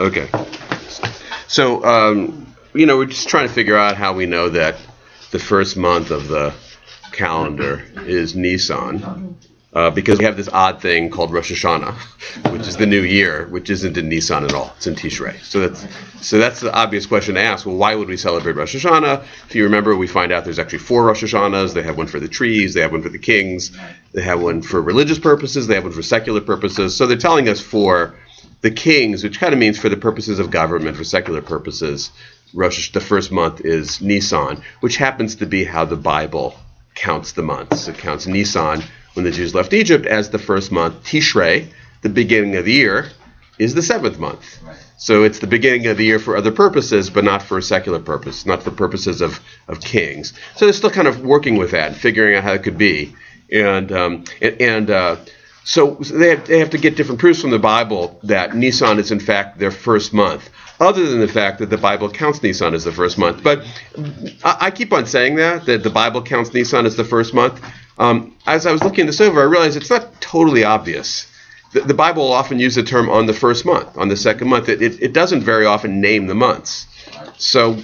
Okay. So, we're just trying to figure out how we know that the first month of the calendar is Nisan, because we have this odd thing called Rosh Hashanah, which is the new year, which isn't in Nisan at all. It's in Tishrei. So that's the obvious question to ask. Well, why would we celebrate Rosh Hashanah? If you remember, we find out there's actually 4 Rosh Hashanahs. They have one for the trees. They have one for the kings. They have one for religious purposes. They have one for secular purposes. So they're telling us for the kings, which kind of means for the purposes of government, for secular purposes, the first month is Nisan, which happens to be how the Bible counts the months. It counts Nisan, when the Jews left Egypt, as the first month. Tishrei, the beginning of the year, is the 7th month. Right. So it's the beginning of the year for other purposes, but not for a secular purpose, not for purposes of kings. So they're still kind of working with that and figuring out how it could be. So they have to get different proofs from the Bible that Nisan is in fact their first month, other than the fact that the Bible counts Nisan as the first month. But I keep on saying that the Bible counts Nisan as the first month. As I was looking this over, I realized it's not totally obvious. The Bible will often use the term on the first month, on the second month. It doesn't very often name the months. So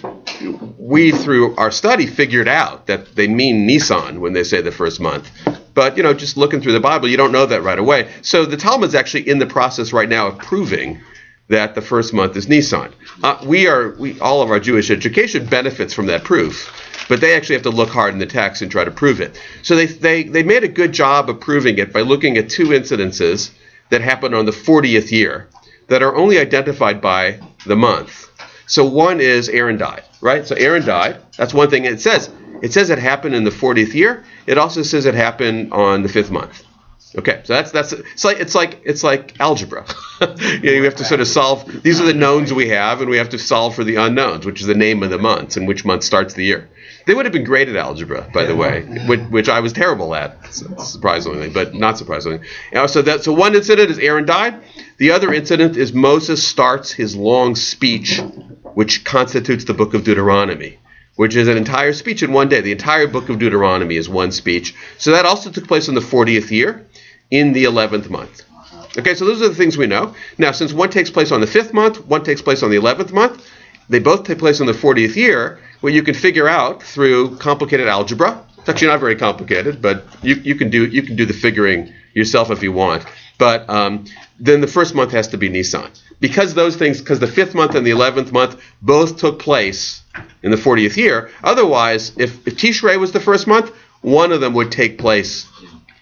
we, through our study, figured out that they mean Nisan when they say the first month. But, just looking through the Bible, you don't know that right away. So the Talmud's actually in the process right now of proving that the first month is Nisan. All of our Jewish education benefits from that proof, but they actually have to look hard in the text and try to prove it. So they made a good job of proving it by looking at 2 incidences that happened on the 40th year that are only identified by the month. So one is Aaron died, right? So Aaron died. That's one thing it says. It says it happened in the 40th year. It also says it happened on the 5th month. Okay, so it's like algebra. You have to sort of solve. These are the knowns we have, and we have to solve for the unknowns, which is the name of the months and which month starts the year. They would have been great at algebra, by the way, which I was terrible at, surprisingly, but not surprisingly. So one incident is Aaron died. The other incident is Moses starts his long speech, which constitutes the book of Deuteronomy, which is an entire speech in one day. The entire book of Deuteronomy is one speech. So that also took place in the 40th year, in the 11th month. Okay, so those are the things we know. Now, since one takes place on the 5th month, one takes place on the 11th month, they both take place in the 40th year, well, you can figure out through complicated algebra. It's actually not very complicated, but you can do the figuring yourself if you want. But then the first month has to be Nisan. Because the 5th month and the 11th month both took place in the 40th year. Otherwise, if Tishrei was the first month, one of them would take place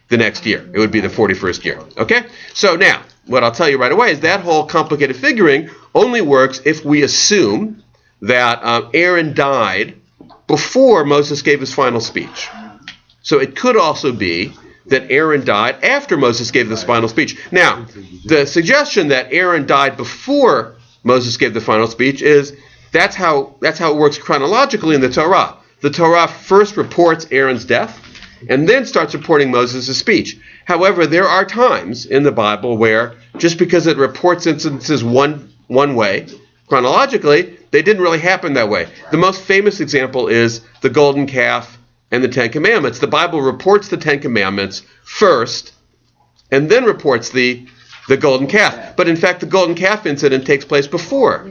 the next year. It would be the 41st year. Okay? So now, what I'll tell you right away is that whole complicated figuring only works if we assume that Aaron died before Moses gave his final speech. So it could also be that Aaron died after Moses gave this final speech. Now, the suggestion that Aaron died before Moses gave the final speech is that's how it works chronologically in the Torah. The Torah first reports Aaron's death and then starts reporting Moses' speech. However, there are times in the Bible where just because it reports instances one way, chronologically, they didn't really happen that way. The most famous example is the golden calf and the 10 Commandments. The Bible reports the 10 Commandments first and then reports the golden calf. But in fact, the golden calf incident takes place before.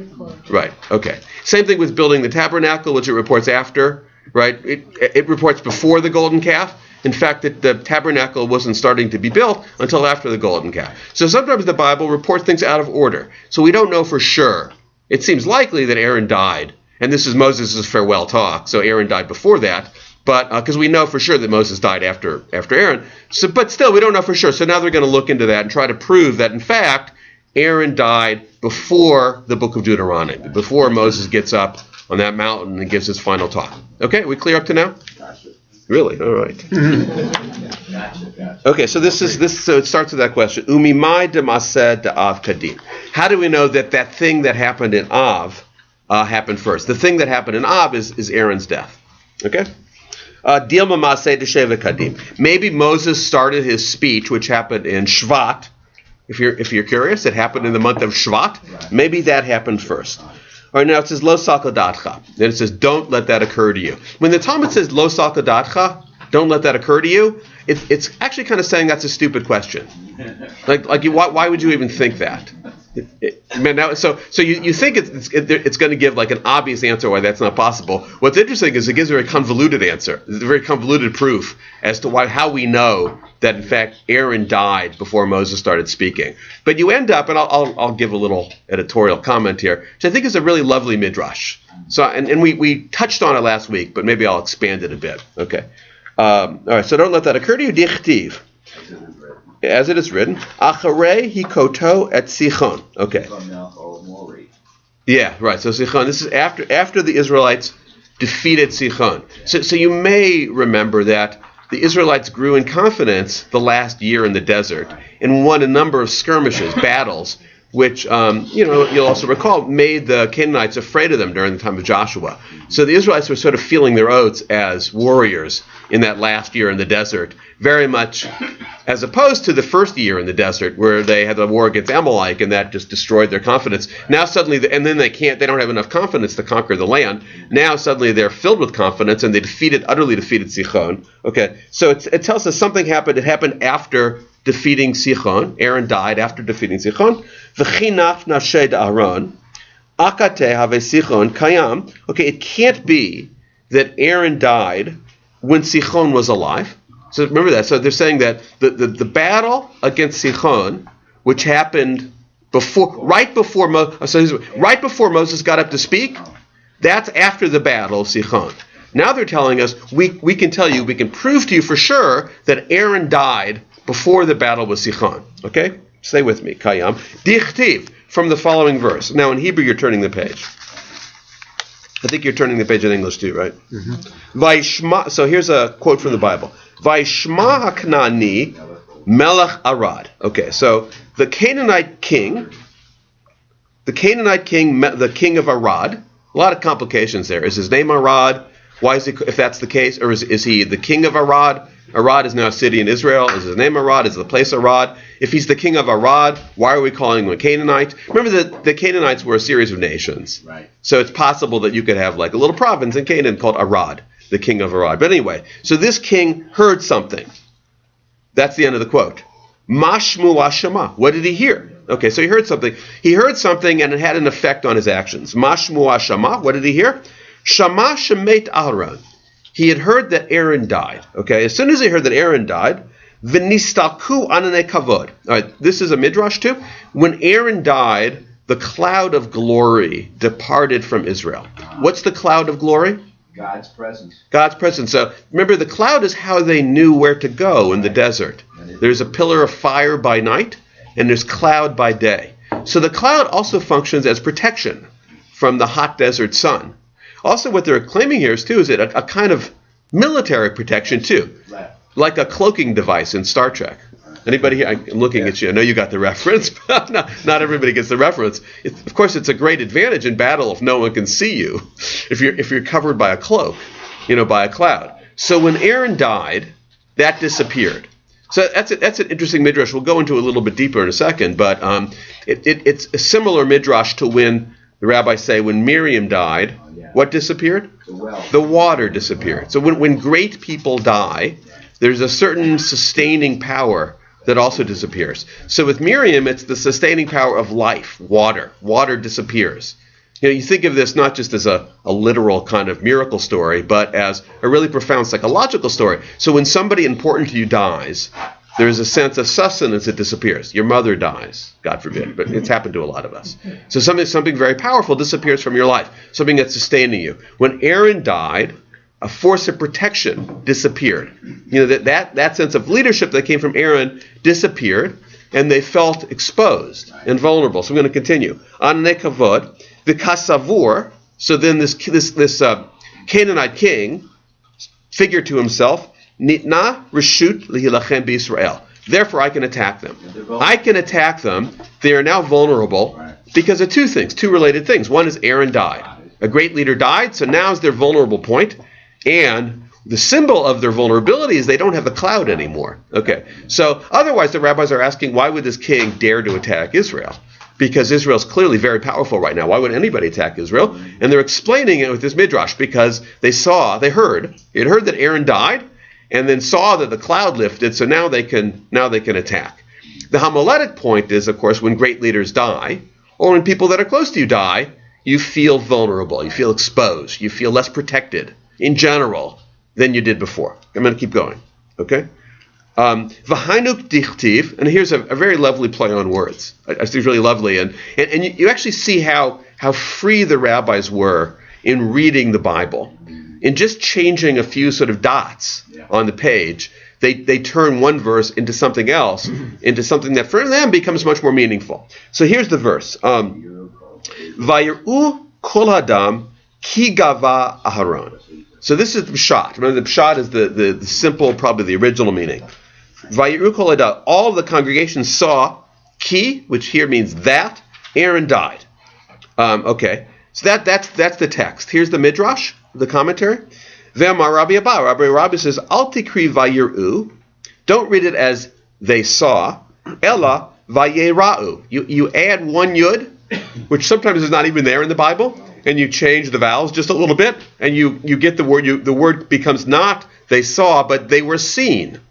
Right, okay. Same thing with building the tabernacle, which it reports after. Right, it reports before the golden calf. In fact, the tabernacle wasn't starting to be built until after the golden calf. So sometimes the Bible reports things out of order. So we don't know for sure. It seems likely that Aaron died, and this is Moses' farewell talk. So Aaron died before that, but because we know for sure that Moses died after Aaron. So, but still, we don't know for sure. So now they're going to look into that and try to prove that, in fact, Aaron died before the book of Deuteronomy, before Moses gets up on that mountain and gives his final talk. Okay, we clear up to now? Gotcha. Really? All right. Gotcha. Okay, so so it starts with that question. Umimai demaseh de'av kadim. How do we know that thing that happened in Av happened first? The thing that happened in Av is Aaron's death. Okay? Dilma maseh desheva kadim. Maybe Moses started his speech, which happened in Shvat. If you're curious, it happened in the month of Shvat. Maybe that happened first. All right, now it says, lo sakadatcha. Then it says, don't let that occur to you. When the Talmud says, lo sakadatcha, don't let that occur to you, it's actually kind of saying that's a stupid question. Why would you even think that? So you think it's going to give like an obvious answer why that's not possible. What's interesting is it gives a very convoluted answer. It's a very convoluted proof as to how we know that in fact Aaron died before Moses started speaking. But you end up, and I'll give a little editorial comment here, which I think is a really lovely midrash. So and we touched on it last week, but maybe I'll expand it a bit. Okay. All right. So don't let that occur to you. Dichtiv. As it is written, Acharei hikoto et Sichon. Okay. Yeah, right. So Sichon. This is after the Israelites defeated Sichon. So you may remember that the Israelites grew in confidence the last year in the desert and won a number of skirmishes, battles, which you'll also recall made the Canaanites afraid of them during the time of Joshua. So the Israelites were sort of feeling their oats as warriors in that last year in the desert, very much as opposed to the first year in the desert where they had the war against Amalek and that just destroyed their confidence. Now suddenly, they don't have enough confidence to conquer the land. Now suddenly they're filled with confidence and they utterly defeated Sichon. Okay, so it tells us something happened. It happened after defeating Sichon. Aaron died after defeating Sichon. V'chinach nashed Aaron, akate have Sichon kayam. Okay, it can't be that Aaron died when Sichon was alive. So remember that. So they're saying that the battle against Sichon, which happened right before Moses got up to speak, that's after the battle of Sichon. Now they're telling us we can prove to you for sure that Aaron died before the battle with Sichon. Okay? Stay with me. Kayam. Dichtiv, from the following verse. Now in Hebrew you're turning the page. I think you're turning the page in English too, right? Mm-hmm. Vaishma. So here's a quote from the Bible. Vaishma haknani melech Arad. Okay, so the Canaanite king, the king of Arad. A lot of complications there. Is his name Arad? Why is he? If that's the case, or is he the king of Arad? Arad is now a city in Israel. Is his name Arad? Is the place Arad? If he's the king of Arad, why are we calling him a Canaanite? Remember that the Canaanites were a series of nations. Right. So it's possible that you could have like a little province in Canaan called Arad, the king of Arad. But anyway, so this king heard something. That's the end of the quote. Mashmu Ashama. What did he hear? Okay, so he heard something. He heard something and it had an effect on his actions. Mashmu Ashama. What did he hear? Shama Shemet Aaron. He had heard that Aaron died. Okay, as soon as he heard that Aaron died, V'nistalku anane kavod. All right, this is a midrash too. When Aaron died, the cloud of glory departed from Israel. What's the cloud of glory? God's presence. God's presence. So remember, the cloud is how they knew where to go in the desert. There's a pillar of fire by night, and there's cloud by day. So the cloud also functions as protection from the hot desert sun. Also, what they're claiming here is a kind of military protection too, like a cloaking device in Star Trek. Anybody here? I'm looking at you. I know you got the reference, but not everybody gets the reference. Of course, it's a great advantage in battle if no one can see you, if you're covered by a cloak, by a cloud. So when Aaron died, that disappeared. So that's an interesting midrash. We'll go into a little bit deeper in a second, but it's a similar midrash to when the rabbis say when Miriam died, what disappeared? The water disappeared. So when great people die, there's a certain sustaining power that also disappears. So with Miriam, it's the sustaining power of life, water. Water disappears. You think of this not just as a literal kind of miracle story, but as a really profound psychological story. So when somebody important to you dies, there's a sense of sustenance that disappears. Your mother dies, God forbid, but it's happened to a lot of us. So something very powerful disappears from your life, something that's sustaining you. When Aaron died, a force of protection disappeared. That sense of leadership that came from Aaron disappeared, and they felt exposed and vulnerable. So I'm going to continue. An nekavod, the kasavur. So then this Canaanite king figured to himself, Nitna reshut lihilachem b'Yisrael. Therefore, I can attack them. I can attack them. They are now vulnerable because of two related things. One is Aaron died. A great leader died, so now is their vulnerable point. And the symbol of their vulnerability is they don't have the cloud anymore. Okay, so otherwise the rabbis are asking, why would this king dare to attack Israel? Because Israel's clearly very powerful right now. Why would anybody attack Israel? And they're explaining it with this midrash because they heard that Aaron died, and then saw that the cloud lifted, so now they can attack. The homiletic point is, of course, when great leaders die, or when people that are close to you die, you feel vulnerable, you feel exposed, you feel less protected in general than you did before. I'm going to keep going, okay? V'hainuk dichtiv, and here's a very lovely play on words. I think it's really lovely, and you actually see how free the rabbis were in reading the Bible. In just changing a few sort of dots on the page, they turn one verse into something else, into something that for them becomes much more meaningful. So here's the verse. Vayiru kol hadam ki gava Aharon. So this is the pshat. Remember, the pshat is the simple, probably the original meaning. Vayiru kol hadam. All the congregation saw ki, which here means that, Aaron died. Okay. So that's the text. Here's the midrash, the commentary. Ve'amar Rabbi Rabbi says, Al tikri vayiru. Don't read it as they saw. Ella vayera'u. You add one yud, which sometimes is not even there in the Bible, and you change the vowels just a little bit, and you get the word. The word becomes not they saw, but they were seen.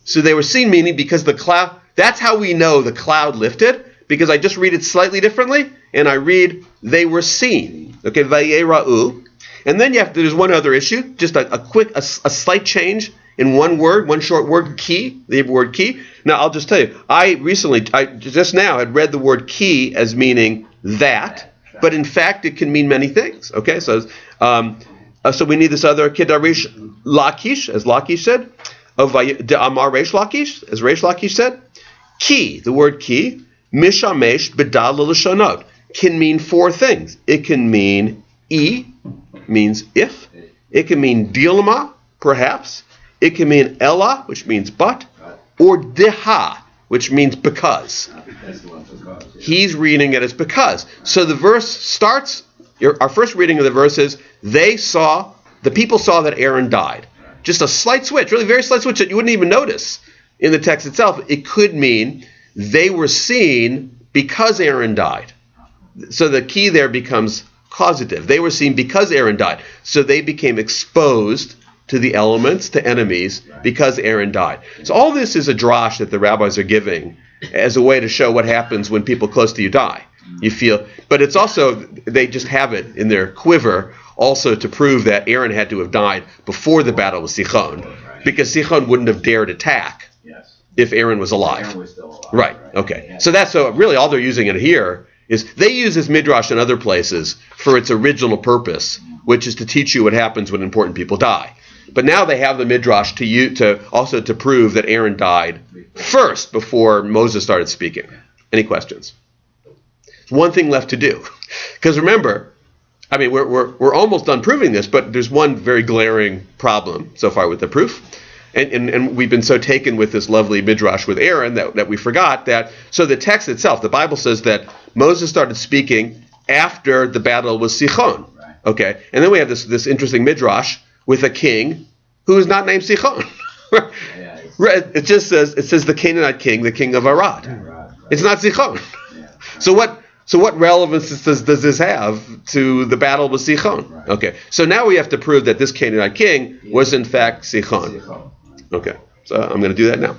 So they were seen, meaning because the cloud. That's how we know the cloud lifted, because I just read it slightly differently, and I read they were seen. Okay, vayera'u. And then there's one other issue, just a slight change in one word, one short word, ki, the word ki. Now, I'll just tell you, I just now had read the word ki as meaning that, but in fact, it can mean many things. Okay, so we need this other kidarish lakish, as Lakish said, of Amar Reish Lakish, as Reish Lakish said. Ki, the word ki, mishamesh bedal l'shonot, can mean four things. It can mean means if. It can mean dilma, perhaps. It can mean ella, which means but, or deha, which means because. He's reading it as because. So the verse starts, our first reading of the verse is, the people saw that Aaron died. Just a slight switch, really very slight switch that you wouldn't even notice in the text itself. It could mean they were seen because Aaron died. So the key there becomes causative. They were seen because Aaron died. So they became exposed to the elements, to enemies, because Aaron died. So all this is a drash that the rabbis are giving as a way to show what happens when people close to you die. You feel, but it's also, they just have it in their quiver also to prove that Aaron had to have died before the battle with Sichon, because Sichon wouldn't have dared attack if Aaron was alive. Right, okay. So really all they're using it here is they use this midrash in other places for its original purpose, which is to teach you what happens when important people die. But now they have the midrash to prove that Aaron died first before Moses started speaking. Any questions? One thing left to do, because remember, I mean we're almost done proving this, but there's one very glaring problem so far with the proof. And we've been so taken with this lovely midrash with Aaron that we forgot that. So the text itself, the Bible says that Moses started speaking after the battle with Sichon. Okay, and then we have this interesting midrash with a king who is not named Sichon. It just says the Canaanite king, the king of Arad. It's not Sichon. So what relevance does this have to the battle with Sichon? Okay, so now we have to prove that this Canaanite king was in fact Sichon. Okay, so I'm going to do that now.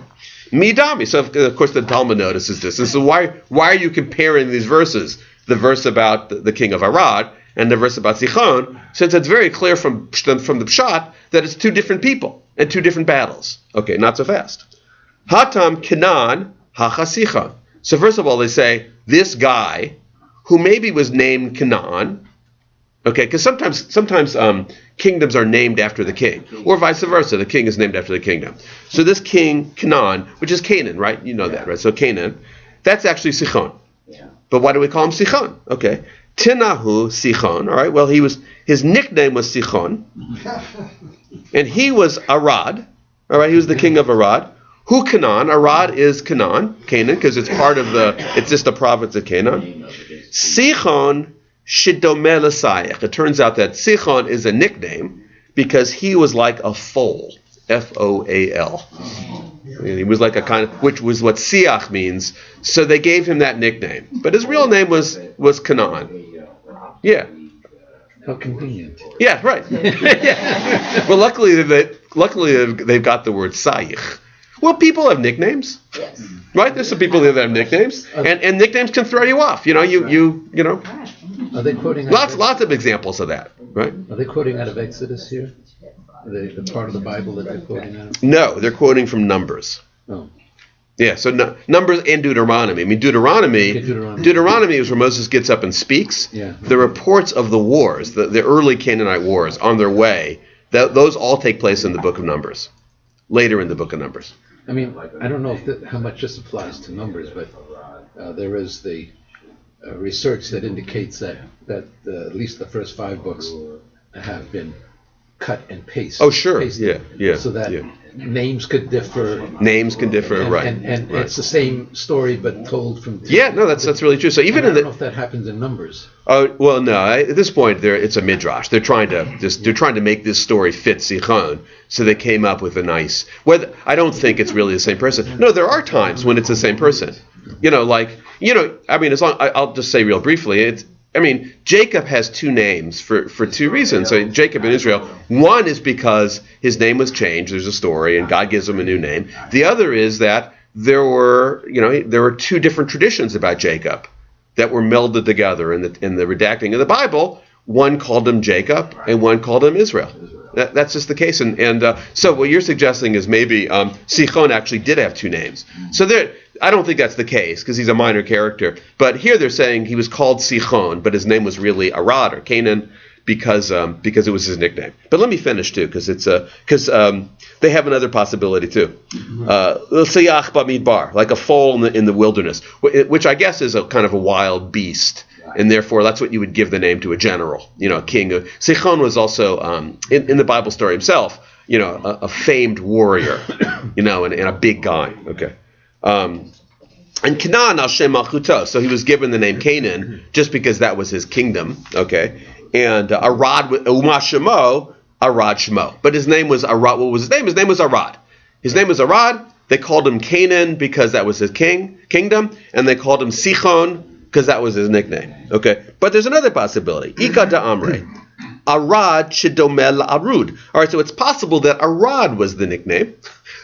Midami. So of course the Talmud notices this. And so why are you comparing these verses? The verse about the king of Arad and the verse about Sichon, since it's very clear from the pshat that it's two different people and two different battles. Okay, not so fast. Hatam Kenan hacha Sichon. So first of all, they say this guy who maybe was named Canaan. Okay, because sometimes kingdoms are named after the king, or vice versa. The king is named after the kingdom. So this king, Canaan, which is Canaan, right? You know that, right? So Canaan, that's actually Sichon. But why do we call him Sichon? Okay, Tinahu Sichon. All right. Well, his nickname was Sichon, and he was Arad. All right, he was the king of Arad. Who Canaan? Arad is Canaan, because it's just a province of Canaan. Sichon Shidomeh l'Sayach. It turns out that Sichon is a nickname because he was like a foal, F-O-A-L. He was like a kind of, which was what Siach means. So they gave him that nickname, but his real name was Canaan. Yeah. How convenient. Yeah, right. Yeah. Well, luckily they've got the word Sayich, Well, people have nicknames, Yes. right? There's some people that have nicknames, and nicknames can throw you off. You know, Are they quoting lots of examples of that, right? Are they quoting out of Exodus here? The part of the Bible that they're quoting out of? No, they're quoting from Numbers. Oh. Yeah, so Numbers and Deuteronomy. I mean, Deuteronomy is where Moses gets up and speaks. Yeah. The reports of the wars, the early Canaanite wars on their way, those all take place in the book of Numbers, later in the book of Numbers. I mean, I don't know how much this applies to Numbers, but there is the research that indicates that at least the first 5 books have been cut and pasted. Oh, sure. Pasted, Yeah. So that yeah. names could differ. Names can differ, right? And right. it's the same story but told from. Yeah, no, that's really true. So even I don't know if that happens in Numbers. Oh well, no. At this point, it's a midrash. They're trying to make this story fit Sichon, so they came up with a nice. I don't think it's really the same person. No, there are times when it's the same person. I mean, I'll just say real briefly. Jacob has 2 names for 2 reasons. So Jacob in Israel, one is because his name was changed. There's a story, and God gives him a new name. The other is that there were 2 different traditions about Jacob that were melded together in the redacting of the Bible. One called him Jacob, and one called him Israel. That's just the case. And so what you're suggesting is maybe Sichon actually did have 2 names. So I don't think that's the case because he's a minor character. But here they're saying he was called Sichon, but his name was really Arad or Canaan because it was his nickname. But let me finish too because they have another possibility too. L'siyach b'midbar, like a foal in the wilderness, which I guess is a kind of a wild beast. And therefore, that's what you would give the name to a general, a king. Sichon was also, in the Bible story himself, a famed warrior, and a big guy. Okay. And Canaan al Shem Malchuto, so he was given the name Canaan just because that was his kingdom. Okay. And Arad, Uma Shemo, Arad Shemo. But his name was Arad. What was his name? His name was Arad. His name was Arad. They called him Canaan because that was his kingdom, and they called him Sichon because that was his nickname. Okay, but there's another possibility. Ika da Amre, Arad shedomel Arud. All right, so it's possible that Arad was the nickname,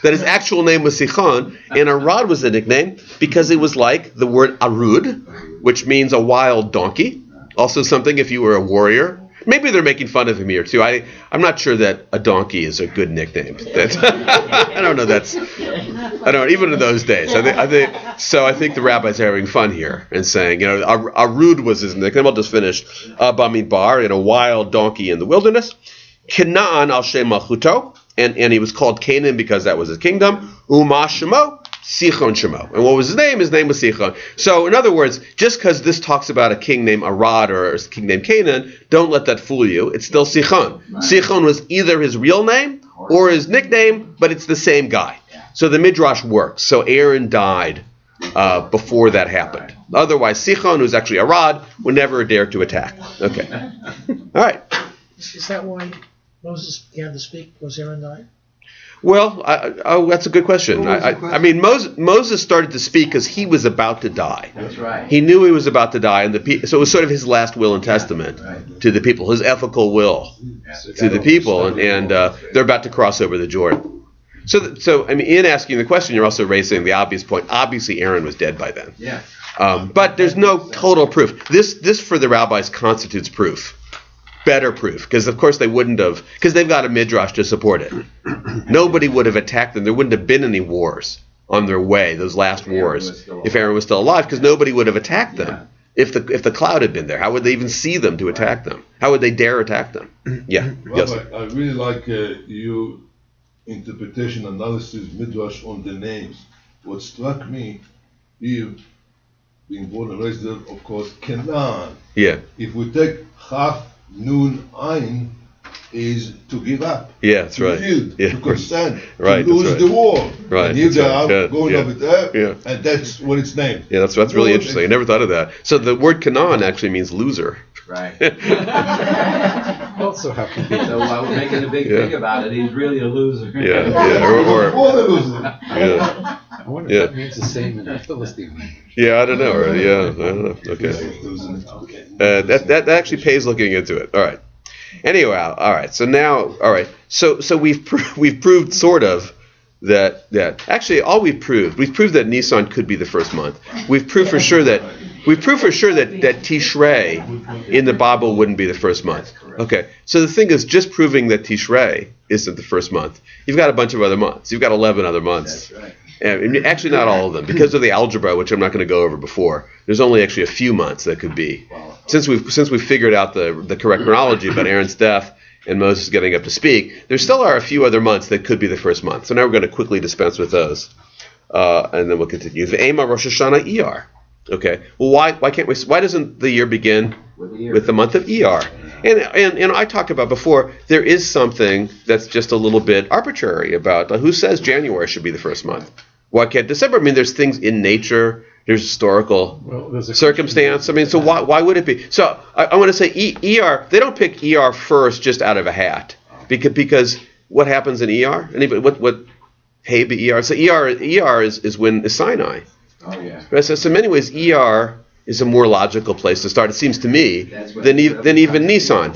that his actual name was Sichon, and Arad was the nickname because it was like the word Arud, which means a wild donkey. Also something if you were a warrior. Maybe they're making fun of him here too. I'm not sure that a donkey is a good nickname. I don't know. Even in those days, I think the rabbis are having fun here and saying, Arud was his nickname. I'll just finish. Bamidbar, a wild donkey in the wilderness. Canaan al Shem Malchuto, and he was called Canaan because that was his kingdom. Uma Shemo, Sichon Shemo. And what was his name? His name was Sichon. So in other words, just because this talks about a king named Arad or a king named Canaan, don't let that fool you. It's still Sichon. Sichon was either his real name or his nickname, but it's the same guy. So the Midrash works. So Aaron died before that happened. Otherwise, Sichon, who's actually Arad, would never dare to attack. Okay. All right. Is that why Moses began to speak? Was Aaron died? Well, that's a good question. Moses started to speak because he was about to die. That's right. He knew he was about to die, and so it was sort of his last will and testament to the people, his ethical will to the people, and they're about to cross over the Jordan. So in asking the question, you're also raising the obvious point. Obviously, Aaron was dead by then. Yeah. But there's no total proof. This for the rabbis constitutes proof. Better proof, because of course they wouldn't have, because they've got a midrash to support it. Nobody would have attacked them. There wouldn't have been any wars on their way, those last wars, if Aaron was still alive, because nobody would have attacked them if the cloud had been there. How would they even see them to attack them? How would they dare attack them? Yeah. Rabbi, yes. I really like your interpretation, analysis, midrash on the names. What struck me here, being born and raised there, of course, Canaan. Yeah. If we take Chaf, Nun, Ayin, is to give up. Yeah, that's right. Yield, yeah. to consent, right. to lose the war. Right. And here they are going over there, yeah. and that's what it's named. Yeah, that's really interesting. I never thought of that. So the word Canaan actually means loser. Right. Also, how can be? So I was making a big thing about it. He's really a loser. Yeah. Yeah. I wonder if that means the same in the Philistine language. Yeah, I don't know. Yeah, I don't know. Okay. That actually pays looking into it. All right. Anyway, all right. So now, all right. So we've proved sort of that actually all we've proved that Nisan could be the first month. We've proved for sure that Tishrei in the Bible wouldn't be the first month. Okay, so the thing is, just proving that Tishrei isn't the first month, you've got a bunch of other months. You've got 11 other months. That's right. And actually, not all of them, because of the algebra, which I'm not going to go over before. There's only actually a few months that could be. Since we've figured out the correct chronology about Aaron's death and Moses getting up to speak, there still are a few other months that could be the first month. So now we're going to quickly dispense with those, and then we'll continue. The Ema Rosh Hashanah Iyar. Okay. Well, why can't we? Why doesn't the year begin with the month of Iyar? And I talked about before, there is something that's just a little bit arbitrary about who says January should be the first month. Why can't December? I mean, there's things in nature, there's historical circumstance. I mean, so why would it be? So I want to say ER, they don't pick ER first just out of a hat. Because what happens in ER? Anybody, what hey, be ER? So ER is when is Sinai. Oh, yeah. Right? So in many ways, ER is a more logical place to start, it seems to me, than even Nisan.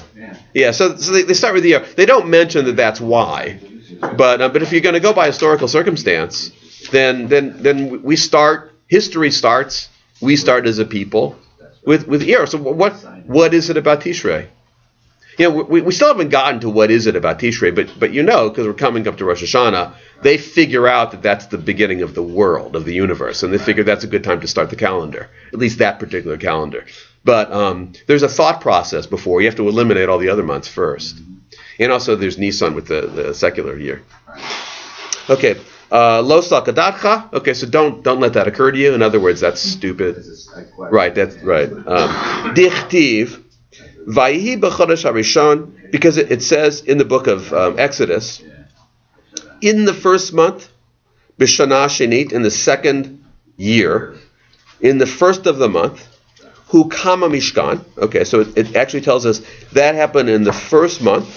Yeah, so they start with ER. They don't mention that that's why. But if you're going to go by historical circumstance, then we start, history starts, we start as a people with ER. So what is it about Tishrei? You know, we still haven't gotten to what is it about Tishrei, but you know, because we're coming up to Rosh Hashanah, they figure out that that's the beginning of the world, of the universe, and they figure that's a good time to start the calendar, at least that particular calendar. But there's a thought process before. You have to eliminate all the other months first. And also there's Nisan with the secular year. Okay, Lo Sakadatcha. Okay, so don't let that occur to you. In other words, that's stupid. Right, that's right. Dichtiv. Vayihi b'chodesh harishon, because it says in the book of Exodus, in the first month, b'shana shenit, in the second year, in the first of the month, hu kama mishkan. Okay, so it actually tells us that happened in the first month.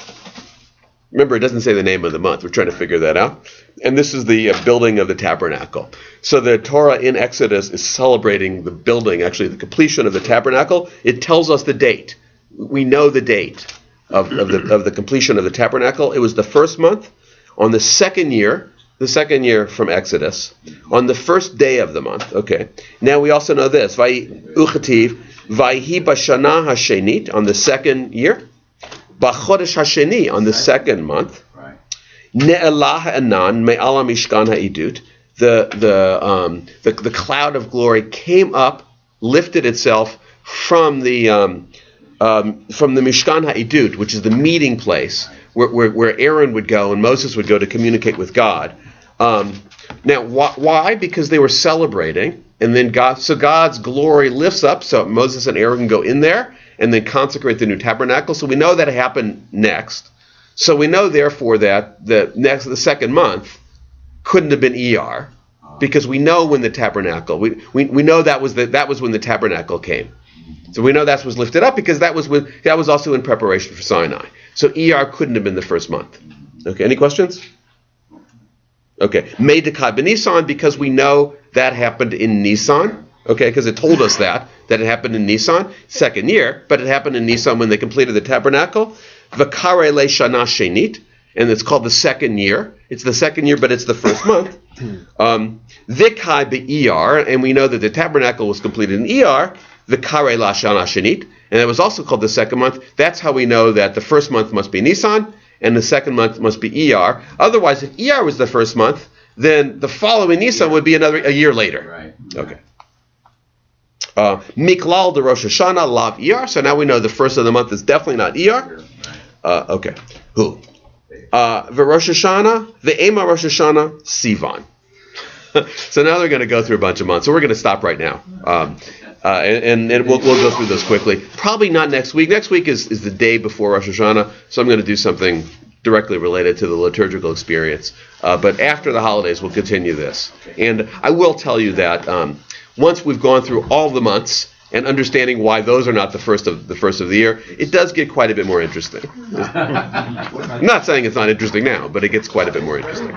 Remember, it doesn't say the name of the month. We're trying to figure that out. And this is the building of the tabernacle. So the Torah in Exodus is celebrating the building, actually the completion of the tabernacle. It tells us the date. We know the date of the completion of the tabernacle. It was the first month, on the second year from Exodus, on the first day of the month. Okay. Now we also know this. Vayhi b'shana hashenit, on the second year. B'chodesh hasheni, on the second month. Ne'elah ha'anan me'ala mishkan ha'idut. The cloud of glory came up, lifted itself from the Mishkan HaIdut, which is the meeting place where Aaron would go and Moses would go to communicate with God. Now, why? Because they were celebrating, and then God's glory lifts up, so Moses and Aaron can go in there and then consecrate the new tabernacle. So we know that happened next. So we know, therefore, that the second month couldn't have been ER, because we know when the tabernacle. We know that was when the tabernacle came. So we know that was lifted up because that was also in preparation for Sinai. So ER couldn't have been the first month. Okay, any questions? Okay, Medekai b'Nisan, because we know that happened in Nisan. Okay, because it told us that it happened in Nisan, second year, but it happened in Nisan when they completed the tabernacle. V'karei le shana shenit, and it's called the second year. It's the second year, but it's the first month. V'kai be'Er, and we know that the tabernacle was completed in ER. V'karei la shana shenit, and it was also called the second month. That's how we know that the first month must be Nisan, and the second month must be ER. Otherwise, if ER was the first month, then the following Nisan would be a year later. Right. Okay. Miklal de Rosh Hashanah lav ER. So now we know the first of the month is definitely not ER. Okay. Who? The Rosh Hashanah, the Ema Rosh Hashanah, Sivan. So now they're going to go through a bunch of months. So we're going to stop right now. And we'll go through those quickly. Probably not next week. Next week is the day before Rosh Hashanah. So I'm going to do something directly related to the liturgical experience. But after the holidays, we'll continue this. And I will tell you that once we've gone through all the months and understanding why those are not the first of the year, it does get quite a bit more interesting. I'm not saying it's not interesting now, but it gets quite a bit more interesting.